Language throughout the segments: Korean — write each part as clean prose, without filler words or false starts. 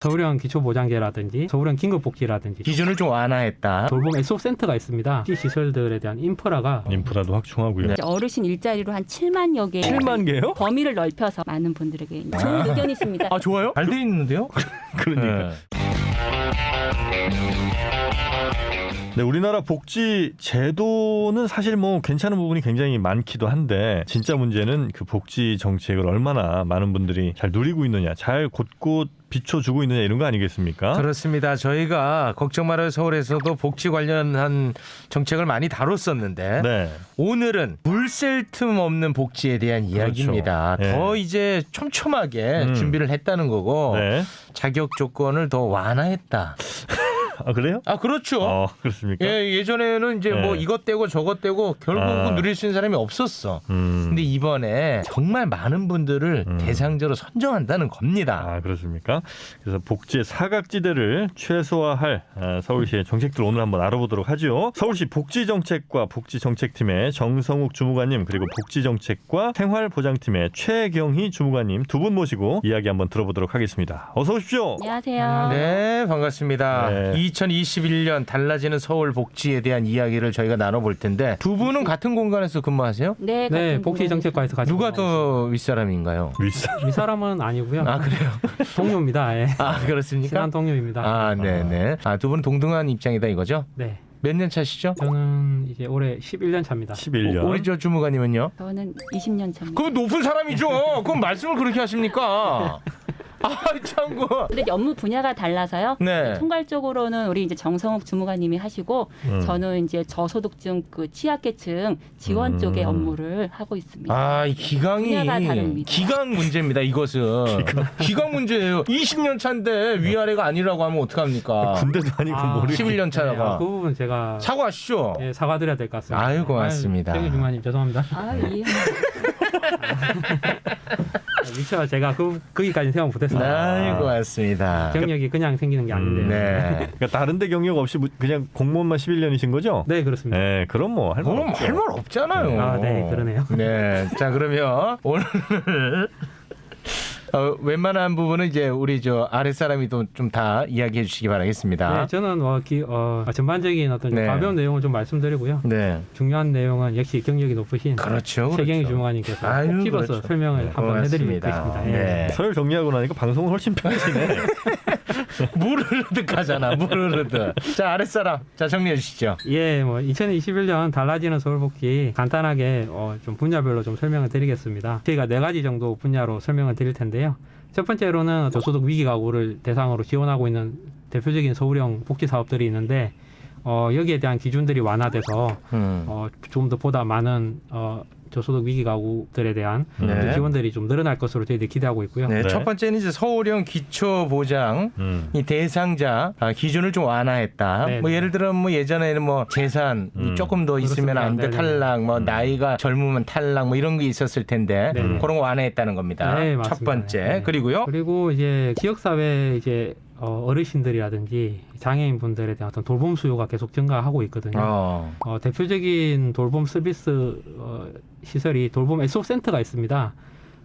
서울형 기초보장제라든지 서울형 긴급복지라든지 기준을 좀 완화했다. 돌봄 애소센터가 있습니다. 이 시설들에 대한 인프라도 확충하고요. 네. 어르신 일자리로 한 7만 개 7만 개요? 범위를 넓혀서 많은 분들에게 좋은 의견이십니다. 아 좋아요? 잘 돼 있는데요? 그러니까. 네, 우리나라 복지 제도는 사실 뭐 괜찮은 부분이 굉장히 많기도 한데 진짜 문제는 그 복지 정책을 얼마나 많은 분들이 잘 누리고 있느냐, 잘 곳곳 비춰주고 있느냐 이런 거 아니겠습니까? 그렇습니다. 저희가 걱정 말아요 서울에서도 복지 관련한 정책을 많이 다뤘었는데 네. 오늘은 물샐 틈 없는 복지에 대한 이야기입니다. 그렇죠. 더 네. 이제 촘촘하게 준비를 했다는 거고 네. 자격 조건을 더 완화했다. 아 그래요? 아 그렇죠. 그렇습니까? 예전에는 이제 네. 뭐 이것 떼고 저것 떼고 결국은 누릴 수 있는 사람이 없었어. 근데 이번에 정말 많은 분들을 대상자로 선정한다는 겁니다. 아 그렇습니까? 그래서 복지의 사각지대를 최소화할 서울시의 정책들 오늘 한번 알아보도록 하죠. 서울시 복지정책과 복지정책팀의 정성욱 주무관님 그리고 복지정책과 생활보장팀의 최경희 주무관님 두 분 모시고 이야기 한번 들어보도록 하겠습니다. 어서 오십시오. 안녕하세요. 네, 반갑습니다. 네. 2021년 달라지는 서울 복지에 대한 이야기를 저희가 나눠볼 텐데 두 분은 같은 공간에서 근무하세요? 네, 네, 같은 복지정책과에서 같이 누가 더 윗사람인가요? 이 사람은 아니고요. 아 그래요? 동료입니다. 예. 아 그렇습니까? 친한 동료입니다. 아 네네. 아 두 분 동등한 입장이다 이거죠? 네, 몇 년 차시죠? 저는 이제 올해 11년 차입니다. 11년. 우리 저 주무관님은요? 저는 20년 차입니다. 그럼 높은 사람이죠. 그럼 말씀을 그렇게 하십니까? 아 참고. 근데 업무 분야가 달라서요. 네. 총괄적으로는 우리 이제 정성욱 주무관님이 하시고 저는 이제 저소득층 그 취약계층 지원 쪽의 업무를 하고 있습니다. 아, 이 기강이 분야가 다릅니다. 기강 문제입니다. 이것은 기강 문제예요. 20년 차인데 위아래가 아니라고 하면 어떡합니까? 군대도 아니고 아, 모르겠 11년 차다가 그 부분 제가 사과하시죠. 예, 사과드려야 될 것 같습니다. 아유, 고맙습니다. 최경희 주무관님 죄송합니다. 아, 예. 미처 제가 거기까지 생각 못했어요. 아유, 고맙습니다. 경력이 그냥 생기는 게 아닌데. 네. 그러니까 다른 데 경력 없이 그냥 공무원만 11년이신 거죠? 네, 그렇습니다. 네, 그럼 뭐 할 말 그럼 없죠. 할 말 없잖아요. 아, 네, 그러네요. 네. 자, 그러면 오늘 웬만한 부분은 이제 우리 저 아랫사람이 좀 다 이야기해 주시기 바라겠습니다. 네, 저는 전반적인 어떤 좀 네. 가벼운 내용을 좀 말씀드리고요. 네. 중요한 내용은 역시 경력이 높으신 그렇죠. 최경희 그렇죠. 주무관님께서 아유, 꼭 집어서 그렇죠. 설명을 한번 해드리겠습니다. 예. 네. 서열 정리하고 나니까 방송은 훨씬 편해지네. 물 흐르듯 가잖아. 물 흐르듯. 자, 아랫사람. 자, 정리해 주시죠. 예, 2021년 달라지는 서울복지 간단하게 좀 분야별로 좀 설명을 드리겠습니다. 저희가 4가지 정도 분야로 설명을 드릴 텐데요. 첫 번째로는 저소득 위기 가구를 대상으로 지원하고 있는 대표적인 서울형 복지 사업들이 있는데 여기에 대한 기준들이 완화돼서 좀 더 보다 많은 저소득 위기 가구들에 대한 네. 지원들이 좀 늘어날 것으로 저희들이 기대하고 있고요. 네, 네. 첫 번째는 이제 서울형 기초보장 이 대상자 기준을 좀 완화했다. 네네. 뭐 예를 들어 뭐 예전에는 뭐 재산이 조금 더 있으면 그렇습니다. 안 돼 네네. 탈락, 뭐 나이가 젊으면 탈락, 뭐 이런 게 있었을 텐데 네네. 그런 거 완화했다는 겁니다. 네, 첫 맞습니다. 번째. 네. 그리고요. 그리고 이제 지역사회 이제 어르신들이라든지 장애인분들에 대한 어떤 돌봄 수요가 계속 증가하고 있거든요. 대표적인 돌봄 서비스 시설이 돌봄 애소센터가 있습니다.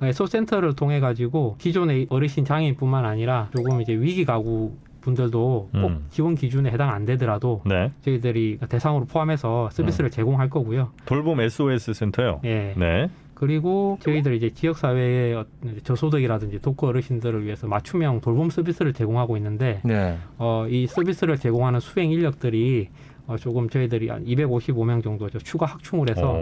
애소센터를 통해 가지고 기존의 어르신 장애인뿐만 아니라 조금 이제 위기 가구 분들도 꼭 지원 기준에 해당 안 되더라도 네. 저희들이 대상으로 포함해서 서비스를 제공할 거고요. 돌봄 SOS 센터요. 예. 네. 그리고 저희들 이제 지역 사회의 저소득이라든지 독거 어르신들을 위해서 맞춤형 돌봄 서비스를 제공하고 있는데 네. 이 서비스를 제공하는 수행 인력들이 조금 저희들이 한 255명 정도 추가 확충을 해서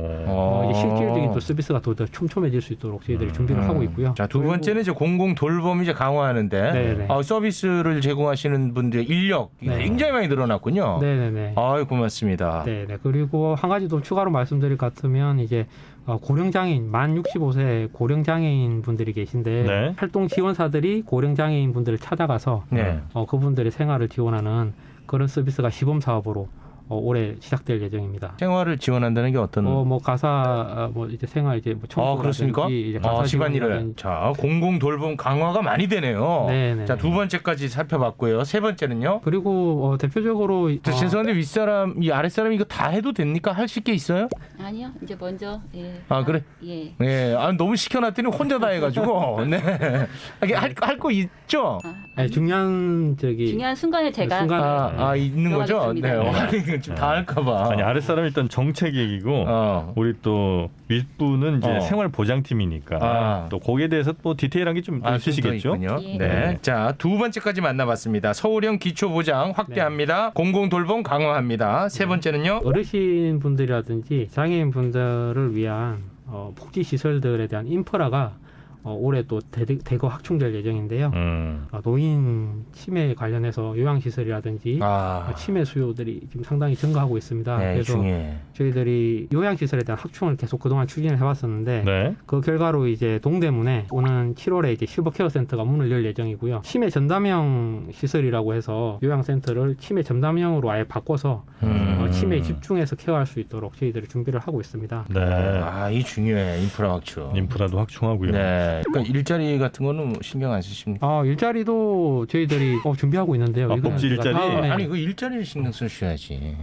이제 실질적인 또 서비스가 더 촘촘해질 수 있도록 저희들이 준비를 하고 있고요. 자, 두 번째는 이제 공공 돌봄 이제 강화하는데 네네. 서비스를 제공하시는 분들 인력 네. 굉장히 많이 늘어났군요. 네네네. 아유, 고맙습니다. 네네. 그리고 한 가지 더 추가로 말씀드릴 것 같으면 이제 고령장애인 만 65세 고령장애인 분들이 계신데 네. 활동 지원사들이 고령장애인 분들을 찾아가서 네. 그분들의 생활을 지원하는 그런 서비스가 시범 사업으로 올해 시작될 예정입니다. 생활을 지원한다는 게 어떤? 뭐 가사 뭐 이제 생활 이제 뭐 그렇습니까? 청소라든지 이제 가사 집안일을. 지원이라든지. 자, 공공 돌봄 강화가 많이 되네요. 네네. 자, 두 번째까지 살펴봤고요. 세 번째는요? 그리고 대표적으로 죄송한데 윗사람, 이 아랫사람 이거 다 해도 됩니까? 할 수 있게 있어요? 아니요. 이제 먼저 아, 그래? 예. 예, 너무 시켜놨더니 혼자 다 해가지고. 네. 할 거 있죠? 중요한 중요한 순간에 제가 순간- 있는 거죠? 들어가겠습니다. 네. 네. 아니, 지금 다 할까봐. 아니 아랫사람 일단 정책 얘기고 우리 또 윗부는 이제 생활보장팀이니까 또 거기에 대해서 또 디테일한 게 좀 있으시겠죠? 예. 네. 자, 두 번째까지 만나봤습니다. 서울형 기초보장 확대합니다. 공공 돌봄 강화합니다. 세 번째는요? 어르신 분들이라든지 장애인 분들을 위한 복지 시설들에 대한 인프라가 올해 또 대거 확충될 예정인데요. 노인 치매 관련해서 요양시설이라든지 치매 수요들이 지금 상당히 증가하고 있습니다. 네, 그래서 중요해. 저희들이 요양시설에 대한 확충을 계속 그동안 추진을 해왔었는데 네. 그 결과로 이제 동대문에 오는 7월에 이제 실버케어 센터가 문을 열 예정이고요. 치매 전담형 시설이라고 해서 요양센터를 치매 전담형으로 아예 바꿔서 치매에 집중해서 케어할 수 있도록 저희들이 준비를 하고 있습니다. 네. 이 중요해. 인프라 확충. 인프라도 확충하고요. 네. 그러니까 일자리 같은 거는 신경 안 쓰십니까? 일자리도 저희들이 준비하고 있는데요. 아, 이거는 복지 제가 일자리? 다음에- 아니, 그 일자리를 신경 쓰셔야지.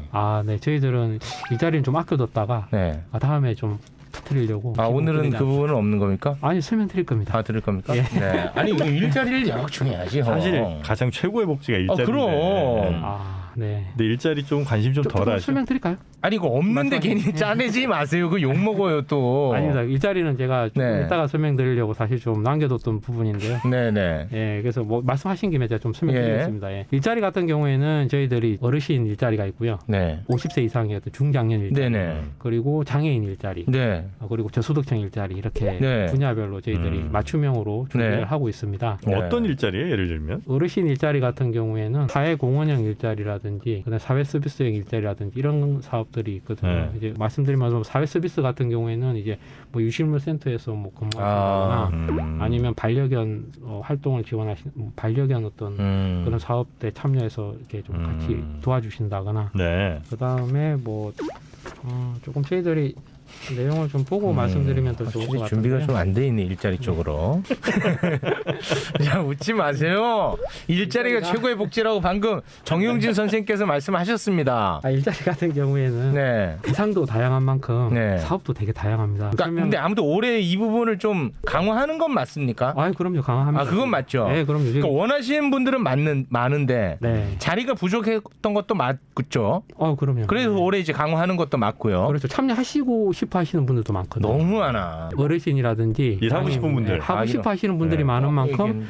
네. 저희들은 일자리는 좀 아껴뒀다가 네. 다음에 좀 터뜨리려고. 오늘은 그 부분은 없는 겁니까? 아니, 설명드릴 겁니다. 들을 겁니까? 예. 네. 아니, 그 일자리를 확충해야지. 사실 가장 최고의 복지가 일자리인데. 그럼. 네. 근데 일자리 좀 관심 좀 덜 하죠. 설명드릴까요? 아니, 이거 없는데 괜히 짜내지 마세요. 그 욕 먹어요 또. 아닙니다. 일자리는 제가 좀 네. 이따가 설명드리려고 사실 좀 남겨뒀던 부분인데요. 네네. 예, 그래서 뭐 말씀하신 김에 제가 좀 설명드리겠습니다. 예. 일자리 같은 경우에는 저희들이 어르신 일자리가 있고요. 네. 50세 이상의 어떤 중장년 일자리, 네네. 그리고 장애인 일자리, 네. 그리고 저소득층 일자리 이렇게 네. 분야별로 저희들이 맞춤형으로 준비를 네. 하고 있습니다. 네. 어떤 일자리예요? 예를 들면? 어르신 일자리 같은 경우에는 사회공헌형 일자리라든지 그다음 사회서비스형 일자리라든지 이런 사업들이 있거든요. 네. 이제 말씀드리면 사회서비스 같은 경우에는 이제 뭐 유실물 센터에서 뭐 근무하시거나 아니면 반려견 활동을 지원하시는 반려견 어떤 그런 사업에 참여해서 이렇게 좀 같이 도와주신다거나 네. 그다음에 뭐 조금 저희들이 내용을 좀 보고 말씀드리면 더 좋을 것 같아요. 준비가 좀 안 돼 있네 일자리 쪽으로. 자, 웃지 마세요. 일자리가 최고의 복지라고 방금 정용진 선생님께서 말씀하셨습니다. 일자리 같은 경우에는 네. 대상도 다양한 만큼 네. 사업도 되게 다양합니다. 그러니까 근데 아무튼 올해 이 부분을 좀 강화하는 건 맞습니까? 그럼요, 강화합니다. 그건 맞죠. 네, 그럼요. 그러니까 원하시는 분들은 많은데 네. 자리가 부족했던 것도 맞죠. 그럼요. 그래서 올해 이제 강화하는 것도 맞고요. 그렇죠. 참여하시고 싶어 하시는 분들도 많거든요. 너무 많아. 어르신이라든지 일하고 싶은 분들. 하고 싶어 하시는 분들이 네. 많은 만큼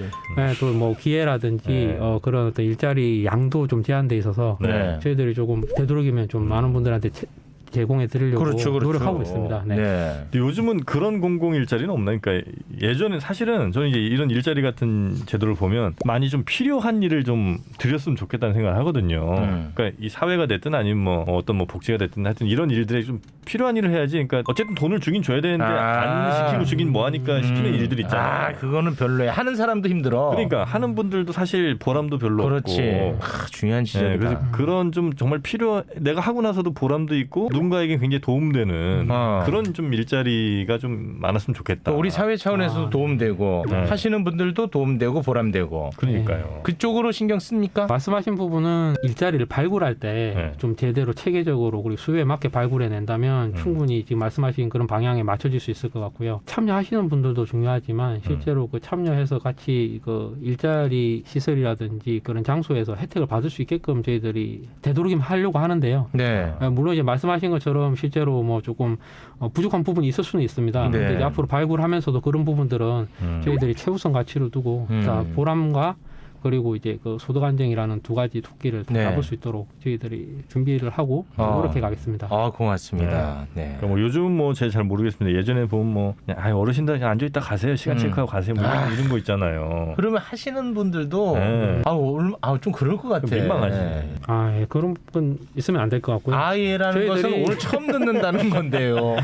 또 뭐 기회라든지 그런 어떤 일자리 양도 좀 제한돼 있어서 네. 저희들이 조금 되도록이면 좀 많은 분들한테 제공해 드리려고 그렇죠. 노력하고 있습니다. 네. 네. 근데 요즘은 그런 공공 일자리는 없나? 그러니까 예전에 사실은 저는 이제 이런 일자리 같은 제도를 보면 많이 좀 필요한 일을 좀 드렸으면 좋겠다는 생각을 하거든요. 그러니까 이 사회가 됐든 아니면 뭐 어떤 뭐 복지가 됐든 하여튼 이런 일들에 좀 필요한 일을 해야지. 그러니까 어쨌든 돈을 주긴 줘야 되는데 안 시키고 주긴 뭐 하니까 시키는 일들 있잖아요. 그거는 별로야. 하는 사람도 힘들어. 그러니까 하는 분들도 사실 보람도 별로 그렇지. 없고. 중요한 지적이다. 그래서 그런 좀 정말 내가 하고 나서도 보람도 있고 누군가에게 굉장히 도움되는 그런 좀 일자리가 좀 많았으면 좋겠다. 우리 사회 차원에서도 도움되고 하시는 분들도 도움되고 보람되고. 그러니까요. 그쪽으로 신경 씁니까? 말씀하신 부분은 일자리를 발굴할 때 좀 제대로 체계적으로 그리고 수요에 맞게 발굴해낸다면 충분히 지금 말씀하신 그런 방향에 맞춰질 수 있을 것 같고요. 참여하시는 분들도 중요하지만 실제로 그 참여해서 같이 그 일자리 시설이라든지 그런 장소에서 혜택을 받을 수 있게끔 저희들이 되도록이면 하려고 하는데요. 네. 물론 이제 말씀하신 것처럼 실제로 뭐 조금 부족한 부분이 있을 수는 있습니다. 네. 근데 이제 앞으로 발굴하면서도 그런 부분들은 저희들이 최우선 가치로 두고 자, 보람과 그리고 이제 그 소득 안정이라는 두 가지 토끼를 다 네. 잡을 수 있도록 저희들이 준비를 하고 노력해 가겠습니다. 고맙습니다. 네. 그러니까 뭐 요즘 뭐 제가 잘 모르겠습니다. 예전에 보면 뭐 그냥 어르신들 그냥 앉아 있다 가세요. 시간 체크하고 가세요. 뭐 이런 거 있잖아요. 그러면 하시는 분들도 네. 좀 그럴 것 같아. 민망하지. 예, 그런 분 있으면 안 될 것 같고요. 아예라는 것은 오늘 처음 듣는다는 건데요.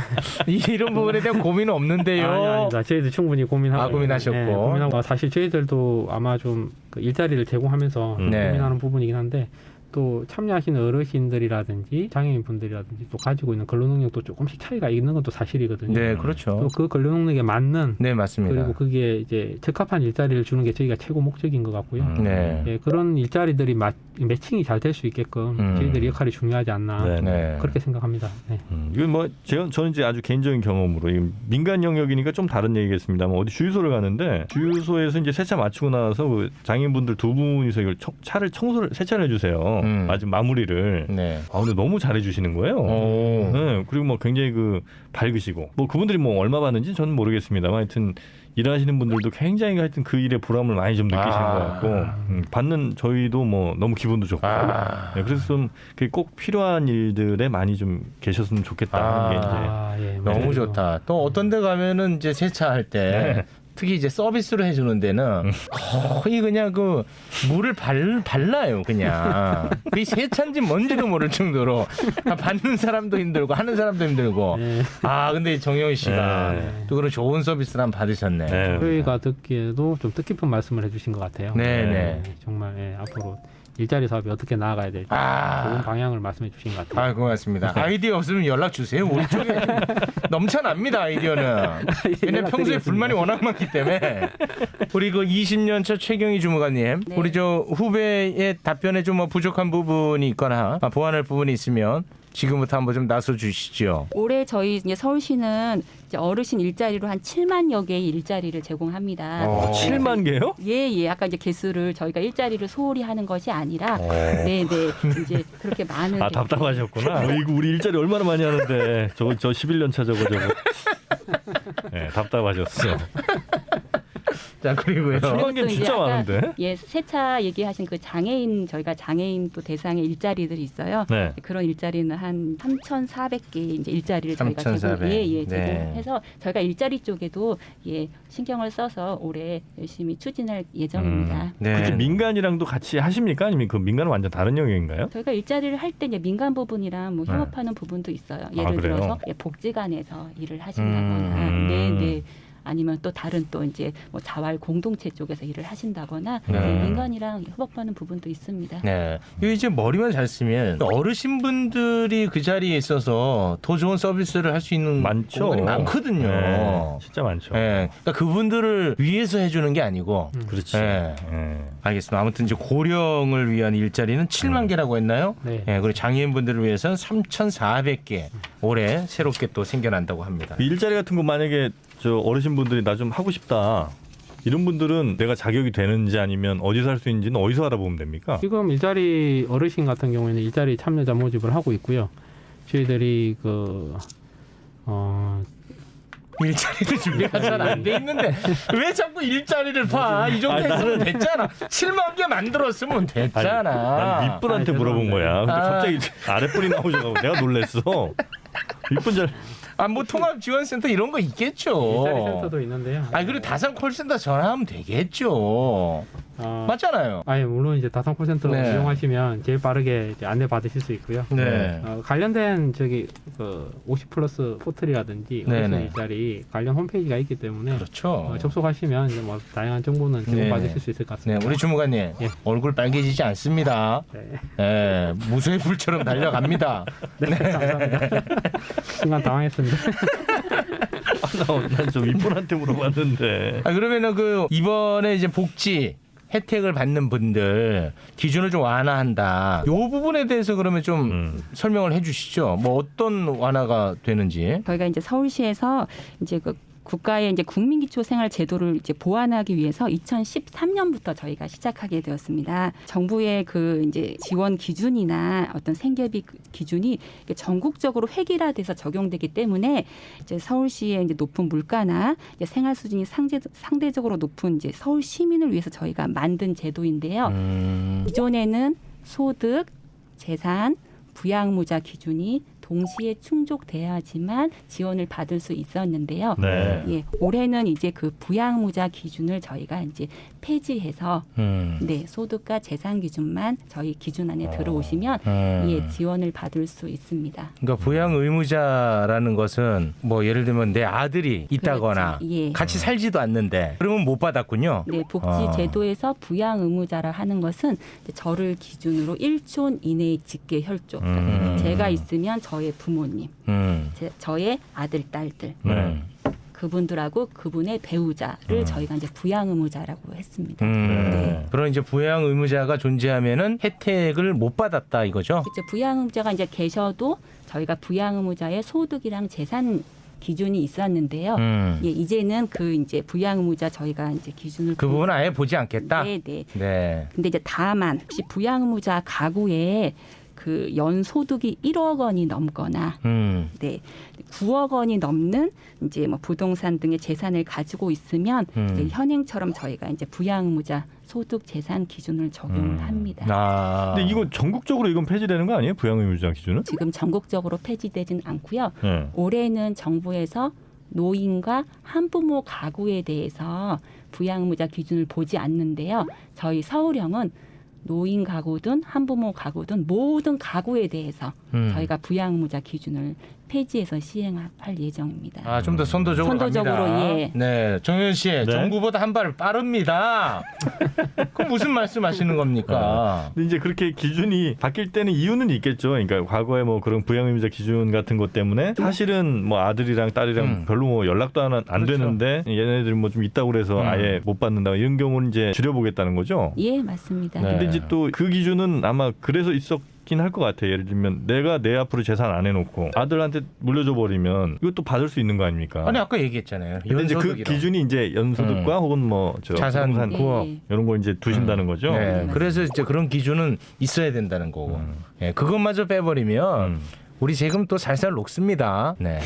이런 부분에 대한 고민은 없는데요. 아닙니다. 저희들 충분히 고민하고 고민하셨고. 네, 고민하고 사실 저희들도 아마 좀 그 일자리를 제공하면서 네. 고민하는 부분이긴 한데 또 참여하시는 어르신들이라든지 장애인분들이라든지 또 가지고 있는 근로 능력도 조금씩 차이가 있는 것도 사실이거든요. 네, 그렇죠. 또 그 근로 능력에 맞는 네, 맞습니다. 그리고 그게 이제 적합한 일자리를 주는 게 저희가 최고 목적인 것 같고요. 네. 예, 그런 일자리들이 매칭이 잘 될 수 있게끔 저희들의 역할이 중요하지 않나 네. 네. 그렇게 생각합니다. 네. 이건 뭐 저는 이제 아주 개인적인 경험으로 이 민간 영역이니까 좀 다른 얘기겠습니다만 어디 주유소를 가는데 주유소에서 이제 세차 마치고 나서 그 장애인분들 두 분이서 이걸 차를 세차를 해주세요. 아직 마무리를. 네. 아 근데 너무 잘해주시는 거예요. 오. 네, 그리고 뭐 굉장히 그 밝으시고 뭐 그분들이 뭐 얼마 받는지 저는 모르겠습니다만 하여튼 일하시는 분들도 굉장히 하여튼 그 일의 보람을 많이 좀 느끼시는 것 같고 받는 저희도 뭐 너무 기분도 좋고 네, 그래서 좀 꼭 필요한 일들에 많이 좀 계셨으면 좋겠다 하는 게 이제 예, 너무 맞아요. 좋다. 또 어떤 데 가면은 이제 세차할 때 특히 이제 서비스로 해주는 데는 거의 그냥 그 물을 발라요 그냥. 그게 세차인지 뭔지도 모를 정도로 받는 사람도 힘들고 하는 사람도 힘들고. 네. 아 근데 정영희 씨가 네. 또 그런 좋은 서비스를 한번 받으셨네. 네. 저희가 듣기에도 좀 뜻깊은 말씀을 해주신 것 같아요. 네네. 정말 앞으로 일자리 사업이 어떻게 나아가야 될지 좋은 방향을 말씀해 주신 것 같아요. 아 고맙습니다. 아이디어 없으면 연락 주세요. 우리 쪽에 넘쳐납니다 아이디어는. 왜냐면 평소에 불만이 워낙 많기 때문에. 우리 그 20년차 최경희 주무관님, 네. 우리 저 후배의 답변에 좀 뭐 부족한 부분이 있거나 보완할 부분이 있으면 지금부터 한번 좀 나서 주시죠. 올해 저희 이제 서울시는 이제 어르신 일자리로 한 7만여 개의 일자리를 제공합니다. 7만 개요? 예. 아까 이제 개수를 저희가 일자리를 소홀히 하는 것이 아니라, 네. 이제 그렇게 많은. 아 답답하셨구나. 이거 우리 일자리 얼마나 많이 하는데 저 11년 차 저거. 네, 답답하셨어. 자 그리고요. 7만 개 진짜 많은데? 예, 세차 얘기하신 그 장애인 저희가 장애인 또 대상의 일자리들이 있어요. 네. 그런 일자리는 한 3,400개 이제 일자리를 저희가 3,400. 제공해서 저희가 일자리 쪽에도 신경을 써서 올해 열심히 추진할 예정입니다. 네. 그게 민간이랑도 같이 하십니까? 아니면 그 민간은 완전 다른 영역인가요? 저희가 일자리를 할 때 이제 민간 부분이랑 뭐 협업하는 부분도 있어요. 예를 그래요? 들어서 복지관에서 일을 하신다거나, 네. 아니면 또 다른 또 이제 뭐 자활 공동체 쪽에서 일을 하신다거나 민간이랑 협업하는 부분도 있습니다. 네. 이거 이제 머리만 잘 쓰면 어르신분들이 그 자리에 있어서 더 좋은 서비스를 할 수 있는 많죠. 공간이 많거든요. 네, 진짜 많죠. 네. 그러니까 그분들을 위해서 해주는 게 아니고. 그렇지. 네. 네. 알겠습니다. 아무튼 이제 고령을 위한 일자리는 7만 개라고 했나요? 네. 그리고 장애인분들을 위해서는 3,400개 올해 새롭게 또 생겨난다고 합니다. 그 일자리 같은 거 만약에 저 어르신분들이 나 좀 하고 싶다. 이런 분들은 내가 자격이 되는지 아니면 어디서 할 수 있는지는 어디서 알아보면 됩니까? 지금 일자리 어르신 같은 경우에는 일자리 참여자 모집을 하고 있고요. 저희들이 일자리를 준비가 잘 안 돼 있는데 왜 자꾸 일자리를 봐? 이 정도 했으면 됐잖아. 7만 개 만들었으면 됐잖아. 난 윗분한테 아니, 물어본 거야. 근데 아. 갑자기 아랫분이 나오셔가지고 내가 놀랬어. 윗분 잘 뭐 통합지원센터 이런 거 있겠죠. 일자리 센터도 있는데요. 그리고 다산 콜센터 전화하면 되겠죠. 맞잖아요. 물론 이제 다산 콜센터 네. 이용하시면 제일 빠르게 이제 안내 받으실 수 있고요. 네. 관련된 그 50+ 포털이라든지 네네. 어르신 일자리 관련 홈페이지가 있기 때문에 그렇죠. 접속하시면 이제 뭐 다양한 정보는 제공 받으실 수 있을 것 네, 같습니다. 우리 주무관님 예. 얼굴 빨개지지 않습니다. 네. 네, 무쇠 불처럼 달려갑니다. 네, 감사합니다. 순간 당황했습니다. 난좀 윗분한테 물어봤는데. 그러면은 그 이번에 이제 복지 혜택을 받는 분들 기준을 좀 완화한다. 이 부분에 대해서 그러면 좀 설명을 해주시죠. 뭐 어떤 완화가 되는지. 저희가 이제 서울시에서 이제 그 국가의 이제 국민기초생활제도를 이제 보완하기 위해서 2013년부터 저희가 시작하게 되었습니다. 정부의 그 이제 지원 기준이나 어떤 생계비 기준이 전국적으로 획일화돼서 적용되기 때문에 이제 서울시의 이제 높은 물가나 이제 생활 수준이 상대적으로 높은 이제 서울 시민을 위해서 저희가 만든 제도인데요. 기존에는 소득, 재산, 부양무자 기준이 동시에 충족돼야지만 지원을 받을 수 있었는데요. 네. 올해는 이제 그 부양무자 기준을 저희가 이제 폐지해서 네, 소득과 재산 기준만 저희 기준 안에 들어오시면 예, 지원을 받을 수 있습니다. 그러니까 부양 의무자라는 것은 뭐 예를 들면 내 아들이 있다거나 그렇죠. 예. 같이 살지도 않는데 그러면 못 받았군요. 네, 복지제도에서 부양 의무자라 하는 것은 이제 저를 기준으로 1촌 이내의 직계 혈족. 그러니까 제가 있으면 저의 부모님, 저의 아들, 딸들. 네. 그분들하고 그분의 배우자를 저희가 이제 부양 의무자라고 했습니다. 네. 그런 이제 부양 의무자가 존재하면은 혜택을 못 받았다 이거죠. 그렇죠. 부양 의무자가 이제 계셔도 저희가 부양 의무자의 소득이랑 재산 기준이 있었는데요. 예, 이제는 그 이제 부양 의무자 저희가 이제 기준을 그 부분은 아예 보지 않겠다. 네, 네. 네. 근데 이제 다만 혹시 부양 의무자 가구에 그 연 소득이 1억 원이 넘거나 네. 9억 원이 넘는 이제 뭐 부동산 등의 재산을 가지고 있으면 이제 현행처럼 저희가 이제 부양 의무자 소득 재산 기준을 적용을 합니다. 아. 근데 이거 전국적으로 이건 폐지되는 거 아니에요? 부양 의무자 기준은? 지금 전국적으로 폐지되진 않고요. 네. 올해는 정부에서 노인과 한부모 가구에 대해서 부양 의무자 기준을 보지 않는데요. 저희 서울형은 노인 가구든 한부모 가구든 모든 가구에 대해서 저희가 부양 의무자 기준을 폐지해서 시행할 예정입니다. 아, 좀 더 선도적으로 선도적으로, 갑니다. 예. 네, 정현 씨, 네. 정부보다 한 발 빠릅니다. 그 무슨 말씀하시는 겁니까? 근데 이제 그렇게 기준이 바뀔 때는 이유는 있겠죠. 그러니까 과거에 뭐 그런 부양 의무자 기준 같은 것 때문에 사실은 뭐 아들이랑 딸이랑 별로 뭐 연락도 안 그렇죠. 되는데 얘네들이 뭐 좀 있다고 그래서 아예 못 받는다 이런 경우는 이제 줄여보겠다는 거죠. 예, 맞습니다. 네. 근데 이제 또 그 기준은 아마 그래서 있었긴 할 것 같아요. 예를 들면 내가 내 앞으로 재산 안 해놓고 아들한테 물려줘 버리면 이것도 받을 수 있는 거 아닙니까? 아니 아까 얘기했잖아요. 근데 이제 그 연소득이라고. 기준이 이제 연소득과 혹은 뭐 저 자산 부동산 구업. 예. 이런 걸 이제 두신다는 거죠. 네, 그래서 이제 그런 기준은 있어야 된다는 거고. 예, 그것마저 빼버리면 우리 세금 또 살살 녹습니다. 네.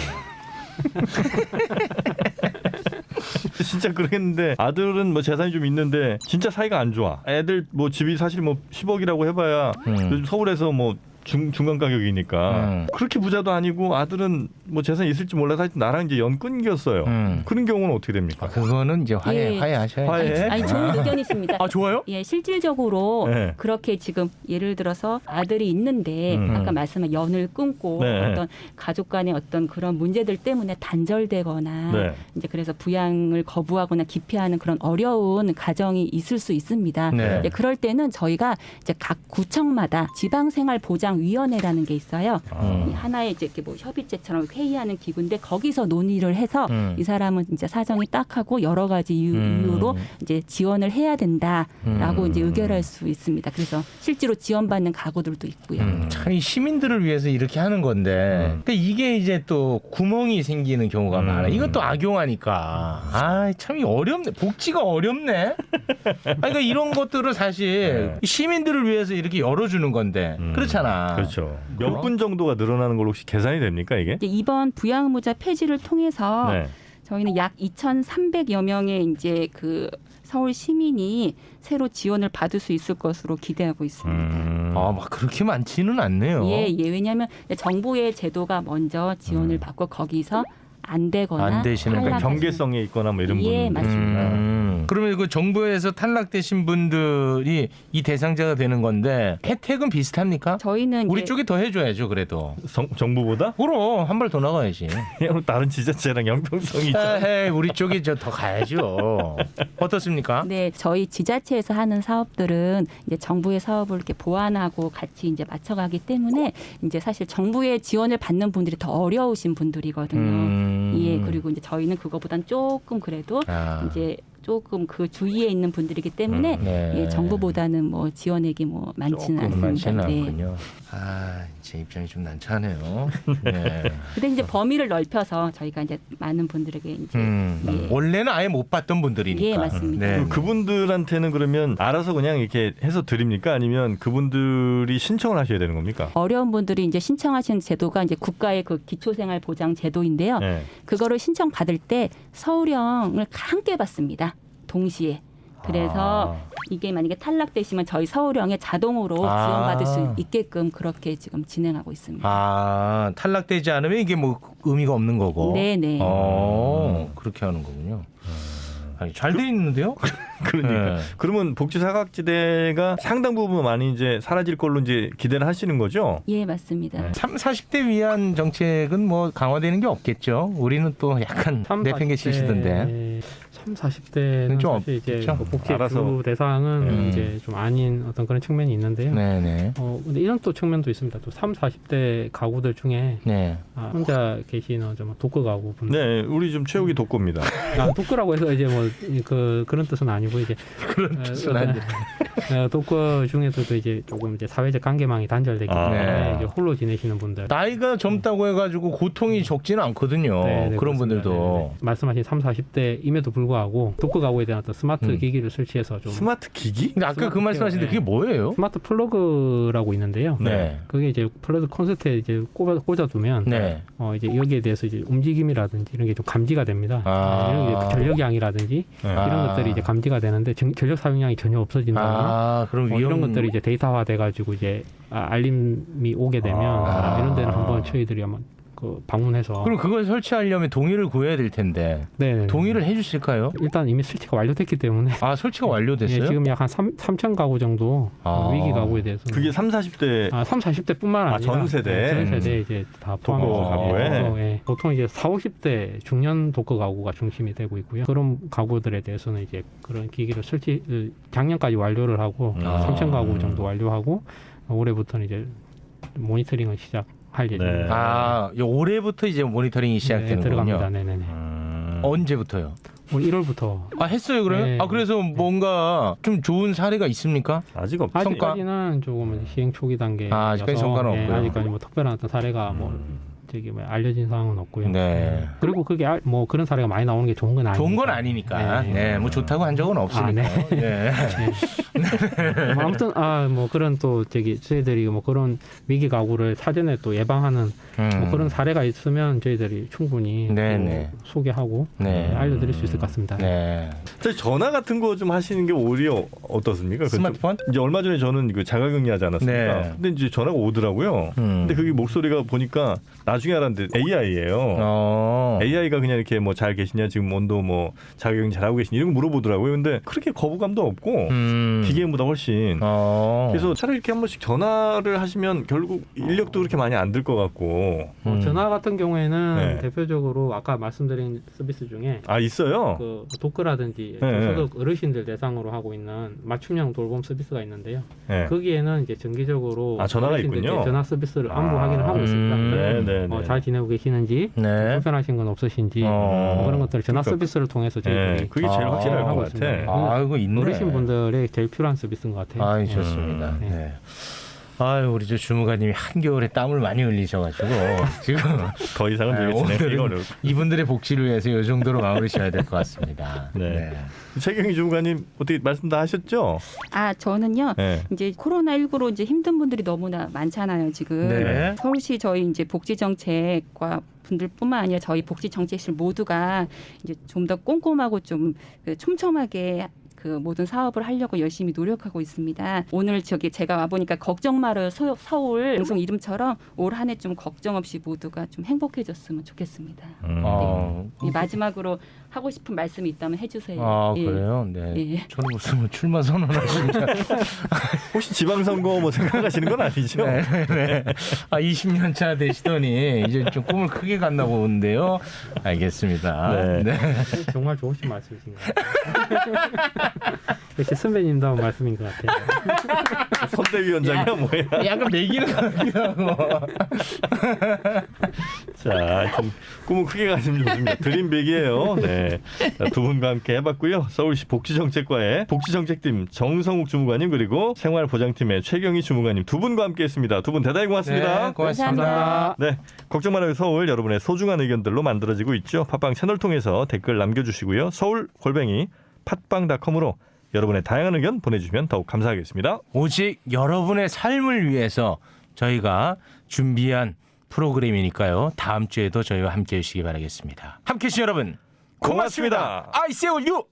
진짜 그러겠는데 아들은 뭐 재산이 좀 있는데 진짜 사이가 안 좋아. 애들 뭐 집이 사실 뭐 10억이라고 해봐야 요즘 서울에서 뭐 중간 가격이니까 그렇게 부자도 아니고 아들은 뭐 재산이 있을지 몰라서 하여튼 나랑 이제 연 끊겼어요. 그런 경우는 어떻게 됩니까? 아, 그거는 이제 예. 화해하셔야죠. 화해? 아니 좋은 의견이십니다. 아, 좋아요? 예, 실질적으로 네. 그렇게 지금 예를 들어서 아들이 있는데 아까 말씀한 연을 끊고 네. 어떤 가족 간의 어떤 그런 문제들 때문에 단절되거나 네. 이제 그래서 부양을 거부하거나 기피하는 그런 어려운 가정이 있을 수 있습니다. 네. 이제 그럴 때는 저희가 이제 각 구청마다 지방생활보장위원회라는 게 있어요. 이 하나의 이제 이렇게 뭐 협의체처럼 회의하는 기구인데 거기서 논의를 해서 이 사람은 진짜 사정이 딱하고 여러 가지 이유로 이제 지원을 해야 된다라고 이제 의결할 수 있습니다. 그래서 실제로 지원받는 가구들도 있고요. 참 이 시민들을 위해서 이렇게 하는 건데 그러니까 이게 이제 또 구멍이 생기는 경우가 많아. 이것도 악용하니까. 아, 참 어렵네. 복지가 어렵네. 아니, 그러니까 이런 것들을 사실 시민들을 위해서 이렇게 열어주는 건데 그렇잖아. 그렇죠. 몇 분 정도가 늘어나는 걸로 혹시 계산이 됩니까 이게? 이제 이번 부양 의무자 폐지를 통해서 네. 저희는 약 2,300여 명의 이제 그 서울 시민이 새로 지원을 받을 수 있을 것으로 기대하고 있습니다. 아, 막 그렇게 많지는 않네요. 예, 예. 왜냐하면 정부의 제도가 먼저 지원을 받고 거기서 안 되거나 안 되시는 그러니까 탈락하시는 경계성에 있거나 뭐 이런 예, 분. 맞습니다. 그러면 그 정부에서 탈락되신 분들이 이 대상자가 되는 건데 혜택은 비슷합니까? 저희는 우리 이제 쪽이 더 해줘야죠, 그래도. 정부보다? 그럼 한 발 더 나가야지. 그냥 다른 지자체랑 형평성이 있잖아요. 에이, 우리 쪽이 저 더 가야죠. 어떻습니까? 네, 저희 지자체에서 하는 사업들은 이제 정부의 사업을 이렇게 보완하고 같이 이제 맞춰가기 때문에 이제 사실 정부의 지원을 받는 분들이 더 어려우신 분들이거든요. 예, 그리고 이제 저희는 그거보단 조금 그래도 이제 조금 그 주위에 있는 분들이기 때문에 네. 예, 정부보다는 뭐 지원액이 뭐 많지는 조금 않습니다. 많지는 네. 않군요. 아, 제 입장이 좀 난처하네요. 네. 근데 이제 범위를 넓혀서 저희가 이제 많은 분들에게 이제 예. 원래는 아예 못 받던 분들이니까. 예, 맞습니다. 네. 그분들한테는 그러면 알아서 그냥 이렇게 해서 드립니까? 아니면 그분들이 신청을 하셔야 되는 겁니까? 어려운 분들이 이제 신청하시는 제도가 이제 국가의 그 기초생활보장 제도인데요. 네. 그거를 신청 받을 때 서울형을 함께 받습니다. 동시에. 그래서 이게 만약에 탈락되시면 저희 서울형에 자동으로 지원받을 수 있게끔 그렇게 지금 진행하고 있습니다. 아, 탈락되지 않으면 이게 뭐 의미가 없는 거고. 네네. 그렇게 하는 거군요. 아니, 잘 돼 있는데요? 그러니까. 네. 그러면 복지 사각지대가 상당 부분 많이 이제 사라질 걸로 이제 기대를 하시는 거죠? 예, 맞습니다. 3, 40대 위한 정책은 뭐 강화되는 게 없겠죠. 우리는 또 약간 3, 내팽개치시던데. 3, 40대는 좀 사실 이제 없죠? 뭐 복지 알아서. 주 대상은 이제 좀 아닌 어떤 그런 측면이 있는데요. 네네. 근데 이런 또 측면도 있습니다. 또 3, 40대 가구들 중에 네. 혼자 계시는 좀 독거 가구 분들. 네, 우리 좀 최욱이 독고입니다. 독거라고 해서 이제 뭐 그런 뜻은 아니고 이제 그런 뜻은 아니죠. 독거 중에서도 이제 조금 이제 사회적 관계망이 단절됐기 아. 때문에 네. 이제 홀로 지내시는 분들. 나이가 젊다고 해가지고 고통이 적지는 않거든요. 네, 네, 그런 그렇습니다. 분들도. 네, 네. 말씀하신 3, 40대임에도 불구하고 독거 가구에 대한 어떤 스마트 음. 기기를 설치해서 좀 스마트 기기? 근데 아까 그 스마트 말씀하신데 케어, 그게 뭐예요? 스마트 플러그라고 있는데요. 네. 그게 이제 플러그 콘센트에 이제 꽂아두면 네. 이제 여기에 대해서 이제 움직임이라든지 이런 게 좀 감지가 됩니다. 아. 이런 게 전력량이라든지 네. 이런 것들이 이제 감지가 되는데 전력 사용량이 전혀 없어진다거나 그럼 위험. 이런 것들이 이제 데이터화 돼가지고 이제 알림이 오게 되면 이런 데는 한번 저희들이 한번 그 방문해서 그럼 그걸 설치하려면 동의를 구해야 될 텐데 네, 동의를 해주실까요? 일단 이미 설치가 완료됐기 때문에 설치가 완료됐어요? 예, 지금 약 한 3천 가구 정도 위기 가구에 대해서 그게 3, 40대 3, 40대뿐만 아니라 전 세대? 전 세대 이제 다 독거 포함해서 가구에? 예, 보통 이제 4, 50대 중년 독거 가구가 중심이 되고 있고요. 그런 가구들에 대해서는 이제 그런 기기를 작년까지 완료를 하고 3천 가구 정도 완료하고 올해부터는 이제 모니터링을 시작할 예정입니다. 올해부터 이제 모니터링이 시작되는군요. 들어갑니다. 네네네. 언제부터요? 올 1월부터 했어요 그러면? 네. 그래서 뭔가 좀 좋은 사례가 있습니까? 아직 없지. 아직까지는 조금 시행 초기 단계여서 아직까지 성과는 없고요. 아직까지 뭐 특별한 어떤 사례가 알려진 사항은 없고요. 네. 그리고 그게 뭐 그런 사례가 많이 나오는 게 좋은 건 아니니까. 좋은 건 아니니까. 네. 뭐 좋다고 한 적은 없으니까. 네. 아무튼 뭐 그런 또 저희들이 뭐 그런 위기 가구를 사전에 또 예방하는 뭐 그런 사례가 있으면 저희들이 충분히 네. 또 소개하고 네. 알려드릴 수 있을 것 같습니다. 네. 전화 같은 거 좀 하시는 게 오히려 어떻습니까? 스마트폰? 이제 얼마 전에 저는 그 자가격리 하지 않았습니까? 네. 근데 이제 전화가 오더라고요. 근데 그게 목소리가 보니까 나중에 알았는데 AI예요. AI가 그냥 이렇게 뭐 잘 계시냐, 지금 온도 뭐 자가격리 잘하고 계시냐 이런 거 물어보더라고요. 근데 그렇게 거부감도 없고 기계보다 훨씬. 그래서 차라리 이렇게 한 번씩 전화를 하시면 결국 인력도 그렇게 많이 안 들 것 같고. 전화 같은 경우에는 네. 대표적으로 아까 말씀드린 서비스 중에 있어요? 그 독거라든지 네. 저소득 어르신들 대상으로 하고 있는 맞춤형 돌봄 서비스가 있는데요. 네. 거기에는 이제 정기적으로 전화가 어르신들 있군요. 전화 서비스를 안부 확인을 하고 있습니다. 네. 잘 지내고 계시는지 네. 불편하신 건 없으신지 뭐 그런 것들을 전화 그러니까 서비스를 통해서 저희들이 그게 제일 확실할 것 하고 같아. 있습니다. 이거 있네. 어르신 분들의 제일 필요한 서비스인 것 같아요. 좋습니다. 네. 네. 우리 저 주무관님이 한겨울에 땀을 많이 흘리셔가지고 지금 더 이상은 되게 진행하기가 오늘은 어려워. 이분들의 복지를 위해서 이 정도로 마무리셔야 될 것 같습니다. 네. 최경희 주무관님 어떻게 말씀 다 하셨죠? 저는요. 네. 이제 코로나19로 이제 힘든 분들이 너무나 많잖아요, 지금. 네. 서울시 저희 이제 복지 정책과 분들뿐만 아니라 저희 복지 정책실 모두가 이제 좀 더 꼼꼼하고 좀 촘촘하게 그 모든 사업을 하려고 열심히 노력하고 있습니다. 오늘 제가 와보니까 걱정 말아요 서울 방송 이름처럼 올 한 해 좀 걱정 없이 모두가 좀 행복해졌으면 좋겠습니다. 네, 마지막으로 하고 싶은 말씀이 있다면 해주세요. 그래요? 네. 예. 저는 무슨 출마 선언하신다. 혹시 지방선거 뭐 생각하시는 건 아니죠? 네. 20년 차 되시더니 이제 좀 꿈을 크게 갔나 보는데요. 알겠습니다. 네. 정말 좋으신 말씀이신 것 같아요. 역시 선배님도 한 말씀인 것 같아요. 선대위원장이야 뭐야? 약간 매기는 것 같기도 하고. 자, 하여튼 꿈은 크게 가시면 좋습니다. 드림빅이에요. 네. 두 분과 함께 해봤고요. 서울시 복지정책과의 복지정책팀 정성욱 주무관님 그리고 생활보장팀의 최경희 주무관님 두 분과 함께했습니다. 두 분 대단히 고맙습니다. 네, 고맙습니다. 감사합니다. 네, 걱정 말아요 서울 여러분의 소중한 의견들로 만들어지고 있죠. 팟빵 채널 통해서 댓글 남겨주시고요. 서울@팟빵.com으로 여러분의 다양한 의견 보내주시면 더욱 감사하겠습니다. 오직 여러분의 삶을 위해서 저희가 준비한 프로그램이니까요. 다음 주에도 저희와 함께해 주시기 바라겠습니다. 함께해 주신 여러분 고맙습니다. 고맙습니다. I see you.